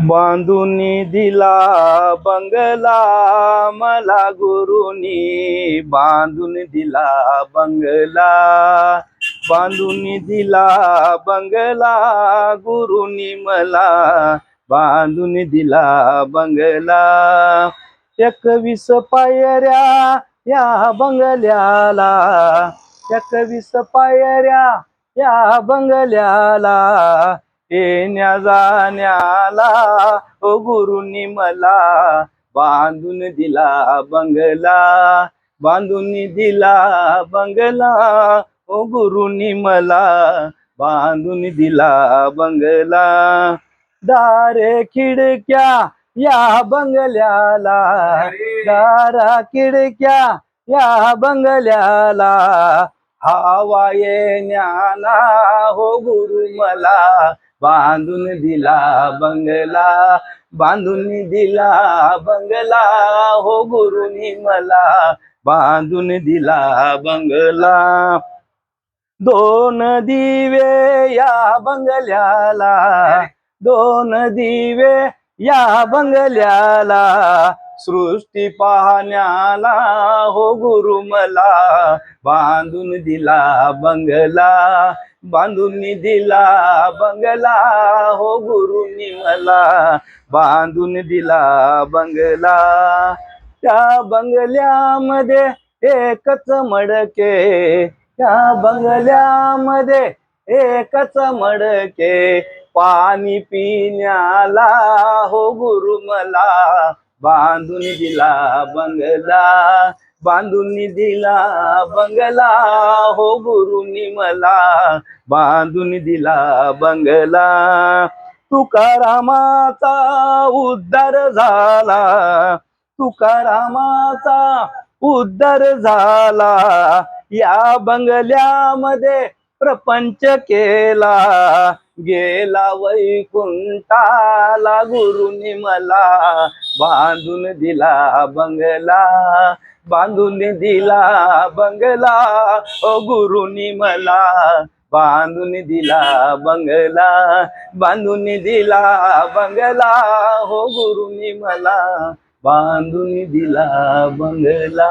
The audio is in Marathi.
बांधून दिला बंगला मला गुरुनी, बांधून दिला बंगला, बांधून दिला बंगला गुरुनी मला, बांधून दिला बंगला. 21 पायऱ्या या बंगल्याला, 21 पायऱ्या या बंगल्याला, येण्या जाण्याला ओ गुरुनी मला बांधून दिला बंगला, बांधून दिला बंगला ओ गुरुनी मला बांधून दिला बंगला. दारे खिडक्या या बंगल्याला, दारा खिडक्या या बंगल्याला, हवा येण्याला हो गुरु मला बांधून दिला बंगला, बांधून दिला बंगला हो गुरुनी मला बांधून दिला बंगला. 2 दिवे या बंगल्याला, 2 दिवे या बंगल्याला, सृष्टी पाहण्याला हो गुरु मला बांधून दिला बंगला, बांधून दिला बंगला हो गुरुनी मला बांधून दिला बंगला. त्या बंगल्यामध्ये एकच मडके, त्या बंगल्यामध्ये एकच मडके, पाणी पिण्याला हो गुरु मला बांधून दिला बंगला, बांधून दिला बंगला हो गुरुनी मला बांधून दिला बंगला. तुकारामाचा उद्धार झाला, तुकारामाचा उद्धार झाला, या बंगल्यामध्ये प्रपंच केला, गेला वैकुंठाला गुरुनी मला बांधून दिला बंगला, बांधून दिला बंगला ओ गुरुनी मला बांधून दिला बंगला, बांधून दिला बंगला हो गुरुनी मला बांधून दिला बंगला.